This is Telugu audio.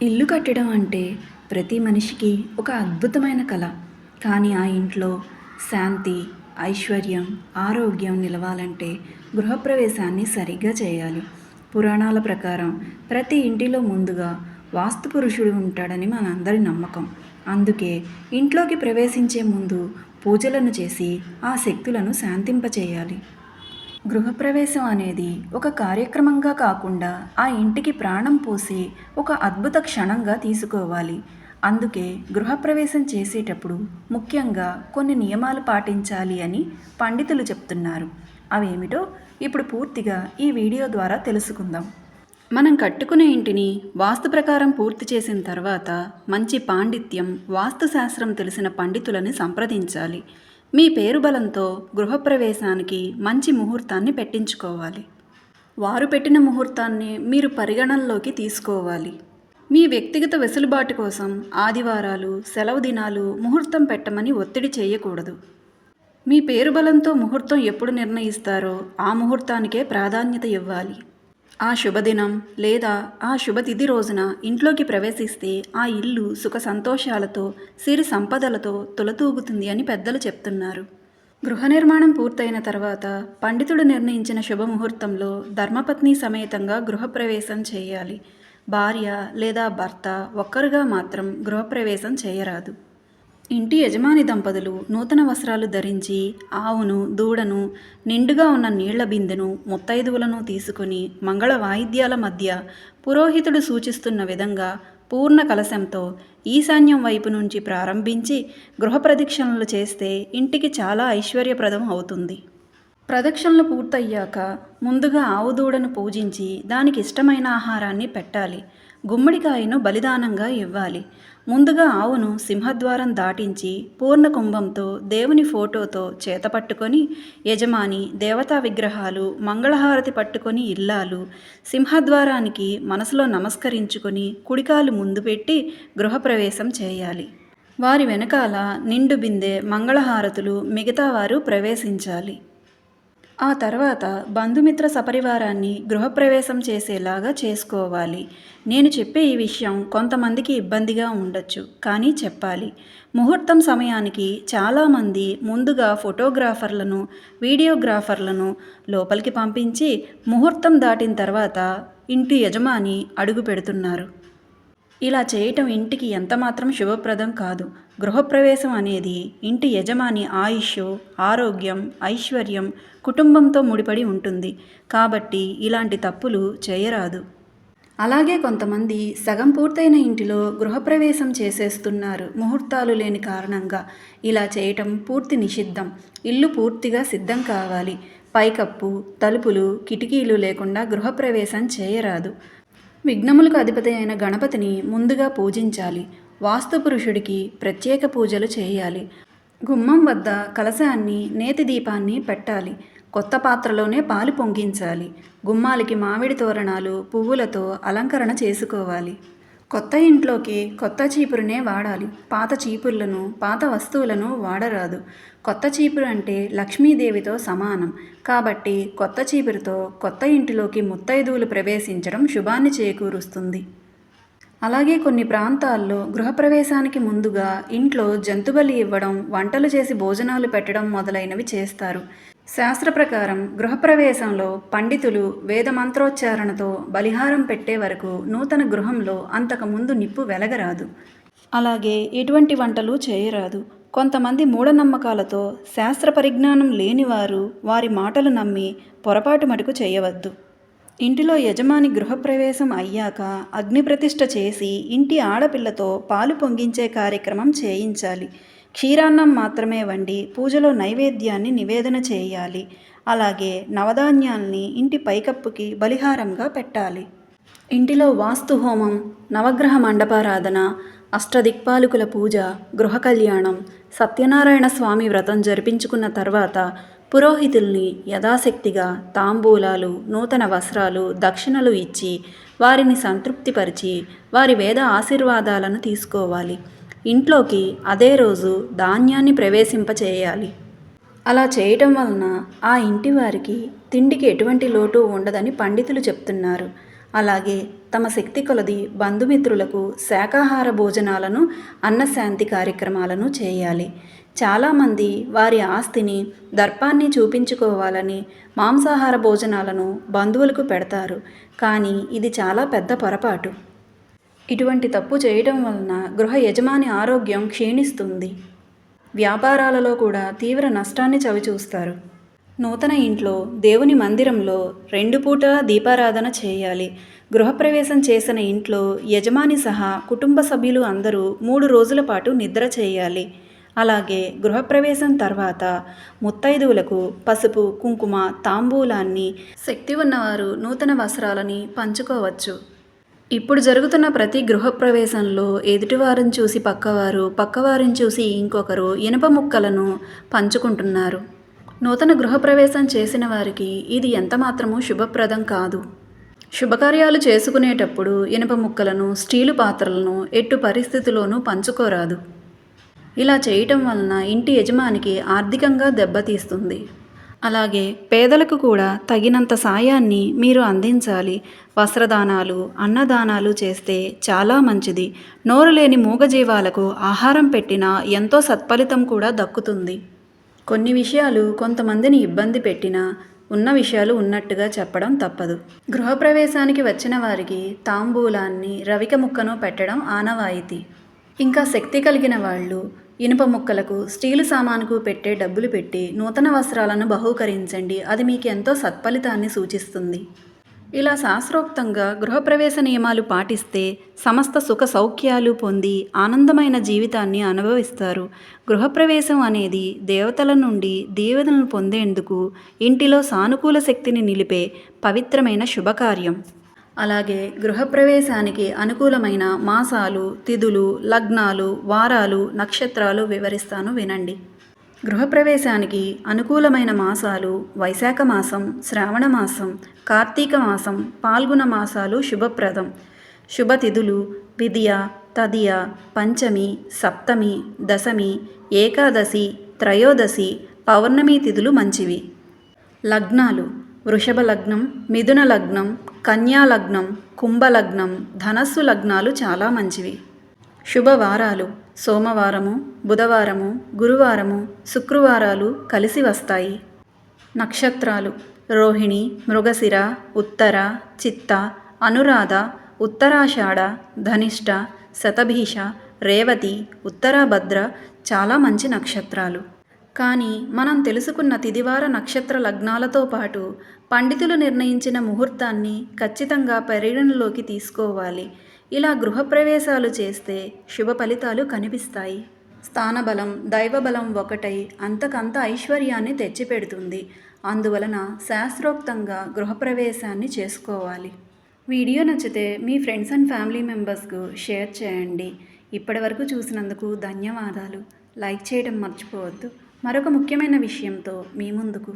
ఇల్లు కట్టడం అంటే ప్రతి మనిషికి ఒక అద్భుతమైన కల. కానీ ఆ ఇంట్లో శాంతి, ఐశ్వర్యం, ఆరోగ్యం నిలవాలంటే గృహప్రవేశాన్ని సరిగ్గా చేయాలి. పురాణాల ప్రకారం ప్రతి ఇంటిలో ముందుగా వాస్తు పురుషుడు ఉంటాడని మనందరి నమ్మకం. అందుకే ఇంట్లోకి ప్రవేశించే ముందు పూజలను చేసి ఆ శక్తులను శాంతింపచేయాలి. గృహప్రవేశం అనేది ఒక కార్యక్రమంగా కాకుండా ఆ ఇంటికి ప్రాణం పోసి ఒక అద్భుత క్షణంగా తీసుకోవాలి. అందుకే గృహప్రవేశం చేసేటప్పుడు ముఖ్యంగా కొన్ని నియమాలు పాటించాలి అని పండితులు చెప్తున్నారు. అవేమిటో ఇప్పుడు పూర్తిగా ఈ వీడియో ద్వారా తెలుసుకుందాం. మనం కట్టుకునే ఇంటిని వాస్తు ప్రకారం పూర్తి చేసిన తర్వాత మంచి పాండిత్యం, వాస్తుశాస్త్రం తెలిసిన పండితులని సంప్రదించాలి. మీ పేరు బలంతో గృహప్రవేశానికి మంచి ముహూర్తాన్ని పెట్టించుకోవాలి. వారు పెట్టిన ముహూర్తాన్ని మీరు పరిగణనలోకి తీసుకోవాలి. మీ వ్యక్తిగత వెసులుబాటు కోసం ఆదివారాలు, సెలవు దినాలు ముహూర్తం పెట్టమని ఒత్తిడి చేయకూడదు. మీ పేరు బలంతో ముహూర్తం ఎప్పుడు నిర్ణయిస్తారో ఆ ముహూర్తానికే ప్రాధాన్యత ఇవ్వాలి. ఆ శుభదినం లేదా ఆ శుభతిథి రోజున ఇంట్లోకి ప్రవేశిస్తే ఆ ఇల్లు సుఖ సంతోషాలతో, సిరి సంపదలతో తులతూగుతుంది అని పెద్దలు చెప్తున్నారు. గృహ నిర్మాణం పూర్తయిన తర్వాత పండితుడు నిర్ణయించిన శుభముహూర్తంలో ధర్మపత్ని సమేతంగా గృహప్రవేశం చేయాలి. భార్య లేదా భర్త ఒక్కరుగా మాత్రం గృహప్రవేశం చేయరాదు. ఇంటి యజమాని దంపతులు నూతన వస్త్రాలు ధరించి ఆవును, దూడను, నిండుగా ఉన్న నీళ్ల బిందెను, ముత్తైదువులను తీసుకుని మంగళ వాయిద్యాల మధ్య పురోహితుడు సూచిస్తున్న విధంగా పూర్ణ కలశంతో ఈశాన్యం వైపు నుంచి ప్రారంభించి గృహ ప్రదక్షిణలు చేస్తే ఇంటికి చాలా ఐశ్వర్యప్రదం అవుతుంది. ప్రదక్షిణలు పూర్తయ్యాక ముందుగా ఆవు దూడను పూజించి దానికి ఇష్టమైన ఆహారాన్ని పెట్టాలి. గుమ్మడికాయను బలిదానంగా ఇవ్వాలి. ముందుగా ఆవును సింహద్వారం దాటించి పూర్ణ కుంభంతో దేవుని ఫోటోతో చేతపట్టుకొని యజమాని, దేవతా విగ్రహాలు, మంగళహారతి పట్టుకొని ఇల్లాలు సింహద్వారానికి మనసులో నమస్కరించుకొని కుడికాలు ముందు పెట్టి గృహప్రవేశం చేయాలి. వారి వెనకాల నిండు బిందె, మంగళహారతులు మిగతా వారు ప్రవేశించాలి. ఆ తర్వాత బంధుమిత్ర సపరివారాన్ని గృహప్రవేశం చేసేలాగా చేసుకోవాలి. నేను చెప్పే ఈ విషయం కొంతమందికి ఇబ్బందిగా ఉండొచ్చు, కానీ చెప్పాలి. ముహూర్తం సమయానికి చాలామంది ముందుగా ఫోటోగ్రాఫర్లను, వీడియోగ్రాఫర్లను లోపలికి పంపించి ముహూర్తం దాటిన తర్వాత ఇంటి యజమాని అడుగు పెడుతున్నారు. ఇలా చేయటం ఇంటికి ఎంతమాత్రం శుభప్రదం కాదు. గృహప్రవేశం అనేది ఇంటి యజమాని ఆయుష్, ఆరోగ్యం, ఐశ్వర్యం, కుటుంబంతో ముడిపడి ఉంటుంది. కాబట్టి ఇలాంటి తప్పులు చేయరాదు. అలాగే కొంతమంది సగం పూర్తయిన ఇంటిలో గృహప్రవేశం చేసేస్తున్నారు ముహూర్తాలు లేని కారణంగా. ఇలా చేయటం పూర్తి నిషిద్ధం. ఇల్లు పూర్తిగా సిద్ధం కావాలి. పైకప్పు, తలుపులు, కిటికీలు లేకుండా గృహప్రవేశం చేయరాదు. విఘ్నములకు అధిపతి అయిన గణపతిని ముందుగా పూజించాలి. వాస్తు పురుషుడికి ప్రత్యేక పూజలు చేయాలి. గుమ్మం వద్ద కలశాన్ని, నేతి దీపాన్ని పెట్టాలి. కొత్త పాత్రలోనే పాలు పొంగించాలి. గుమ్మాలకి మామిడి తోరణాలు, పువ్వులతో అలంకరణ చేసుకోవాలి. కొత్త ఇంట్లోకి కొత్త చీపురునే వాడాలి. పాత చీపుర్లను, పాత వస్తువులను వాడరాదు. కొత్త చీపురు అంటే లక్ష్మీదేవితో సమానం. కాబట్టి కొత్త చీపురుతో కొత్త ఇంటిలోకి ముత్తైదువులు ప్రవేశించడం శుభాన్ని చేకూరుస్తుంది. అలాగే కొన్ని ప్రాంతాల్లో గృహప్రవేశానికి ముందుగా ఇంట్లో జంతుబలి ఇవ్వడం, వంటలు చేసి భోజనాలు పెట్టడం మొదలైనవి చేస్తారు. శాస్త్ర ప్రకారం గృహప్రవేశంలో పండితులు వేదమంత్రోచ్చారణతో బలిహారం పెట్టే వరకు నూతన గృహంలో అంతకుముందు నిప్పు వెలగరాదు. అలాగే ఎటువంటి వంటలు చేయరాదు. కొంతమంది మూఢనమ్మకాలతో శాస్త్ర పరిజ్ఞానం లేనివారు వారి మాటలు నమ్మి పొరపాటు మటుకు చేయవద్దు. ఇంటిలో యజమాని గృహప్రవేశం అయ్యాక అగ్నిప్రతిష్ఠ చేసి ఇంటి ఆడపిల్లతో పాలు పొంగించే కార్యక్రమం చేయించాలి. క్షీరాన్నం మాత్రమే వండి పూజలో నైవేద్యాన్ని నివేదన చేయాలి. అలాగే నవధాన్యాల్ని ఇంటి పైకప్పుకి బలిహారంగా పెట్టాలి. ఇంటిలో వాస్తు హోమం, నవగ్రహ మండపారాధన, అష్టదిక్పాలకుల పూజ, గృహ కళ్యాణం, సత్యనారాయణ స్వామి వ్రతం జరిపించుకున్న తర్వాత పురోహితుల్ని యథాశక్తిగా తాంబూలాలు, నూతన వస్త్రాలు, దక్షిణలు ఇచ్చి వారిని సంతృప్తిపరిచి వారి వేద ఆశీర్వాదాలను తీసుకోవాలి. ఇంట్లోకి అదే రోజు ధాన్యాన్ని ప్రవేశింపచేయాలి. అలా చేయటం వలన ఆ ఇంటి వారికి తిండికి ఎటువంటి లోటు ఉండదని పండితులు చెప్తున్నారు. అలాగే తమ శక్తి కొలది బంధుమిత్రులకు శాకాహార భోజనాలను, అన్నశాంతి కార్యక్రమాలను చేయాలి. చాలామంది వారి ఆస్తిని, దర్పాన్ని చూపించుకోవాలని మాంసాహార భోజనాలను బంధువులకు పెడతారు. కానీ ఇది చాలా పెద్ద పొరపాటు. ఇటువంటి తప్పు చేయడం వలన గృహ యజమాని ఆరోగ్యం క్షీణిస్తుంది. వ్యాపారాలలో కూడా తీవ్ర నష్టాన్ని చవిచూస్తారు. నూతన ఇంట్లో దేవుని మందిరంలో 2 పూటల దీపారాధన చేయాలి. గృహప్రవేశం చేసిన ఇంట్లో యజమాని సహా కుటుంబ సభ్యులు అందరూ 3 రోజుల పాటు నిద్ర చేయాలి. అలాగే గృహప్రవేశం తర్వాత ముత్తైదువులకు పసుపు, కుంకుమ, తాంబూలాన్ని, శక్తి ఉన్నవారు నూతన వస్త్రాలని పంచుకోవచ్చు. ఇప్పుడు జరుగుతున్న ప్రతి గృహప్రవేశంలో ఎదుటివారిని చూసి పక్కవారు, పక్కవారిని చూసి ఇంకొకరు ఇనుప ముక్కలను పంచుకుంటున్నారు. నూతన గృహప్రవేశం చేసిన వారికి ఇది ఎంతమాత్రమూ శుభప్రదం కాదు. శుభకార్యాలు చేసుకునేటప్పుడు ఇనుప ముక్కలను, స్టీలు పాత్రలను ఎట్టు పరిస్థితిలోనూ పంచుకోరాదు. ఇలా చేయటం వలన ఇంటి యజమానికి ఆర్థికంగా దెబ్బతీస్తుంది. అలాగే పేదలకు కూడా తగినంత సాయాన్ని మీరు అందించాలి. వస్త్రదానాలు, అన్నదానాలు చేస్తే చాలా మంచిది. నోరు లేని మూగజీవాలకు ఆహారం పెట్టినా ఎంతో సత్ఫలితం కూడా దక్కుతుంది. కొన్ని విషయాలు కొంతమందిని ఇబ్బంది పెట్టినా ఉన్న విషయాలు ఉన్నట్టుగా చెప్పడం తప్పదు. గృహప్రవేశానికి వచ్చిన వారికి తాంబూలాన్ని, రవిక ముక్కను పెట్టడం ఆనవాయితీ. ఇంకా శక్తి కలిగిన వాళ్ళు ఇనుప ముక్కలకు, స్టీలు సామానుకు పెట్టే డబ్బులు పెట్టి నూతన వస్త్రాలను బహూకరించండి. అది మీకు ఎంతో సత్ఫలితాన్ని సూచిస్తుంది. ఇలా శాస్త్రోక్తంగా గృహప్రవేశ నియమాలు పాటిస్తే సమస్త సుఖ సౌఖ్యాలు పొంది ఆనందమైన జీవితాన్ని అనుభవిస్తారు. గృహప్రవేశం అనేది దేవతల నుండి దీవెనలను పొందేందుకు ఇంటిలో సానుకూల శక్తిని నిలిపే పవిత్రమైన శుభకార్యం. అలాగే గృహప్రవేశానికి అనుకూలమైన మాసాలు, తిథులు, లగ్నాలు, వారాలు, నక్షత్రాలు వివరిస్తాను వినండి. గృహప్రవేశానికి అనుకూలమైన మాసాలు: వైశాఖ మాసం, శ్రావణ మాసం, కార్తీక మాసం, పాల్గొన మాసాలు శుభప్రదం. శుభతిథులు: విదియ, తదియ, పంచమి, సప్తమి, దశమి, ఏకాదశి, త్రయోదశి, పౌర్ణమి తిథులు మంచివి. లగ్నాలు: వృషభ లగ్నం, మిథున లగ్నం, కన్యా లగ్నం, కుంభలగ్నం, ధనస్సు లగ్నాలు చాలా మంచివి. శుభవారాలు: సోమవారము, బుధవారము, గురువారము, శుక్రవారాలు కలిసి వస్తాయి. నక్షత్రాలు: రోహిణి, మృగశిర, ఉత్తర, చిత్త, అనురాధ, ఉత్తరాషాఢ, ధనిష్ట, శతభీష, రేవతి, ఉత్తరాభద్ర చాలా మంచి నక్షత్రాలు. కానీ మనం తెలుసుకున్న తిదివార నక్షత్ర లగ్నాలతో పాటు పండితులు నిర్ణయించిన ముహూర్తాన్ని ఖచ్చితంగా పరిగణనలోకి తీసుకోవాలి. ఇలా గృహప్రవేశాలు చేస్తే శుభ ఫలితాలు కనిపిస్తాయి. స్థానబలం, దైవబలం ఒకటై అంతకంత ఐశ్వర్యాన్ని తెచ్చిపెడుతుంది. అందువలన శాస్త్రోక్తంగా గృహప్రవేశాన్ని చేసుకోవాలి. వీడియో నచ్చితే మీ ఫ్రెండ్స్ అండ్ ఫ్యామిలీ మెంబర్స్కు షేర్ చేయండి. ఇప్పటివరకు చూసినందుకు ధన్యవాదాలు. లైక్ చేయడం మర్చిపోవద్దు. మరొక ముఖ్యమైన విషయంతో మీ ముందుకు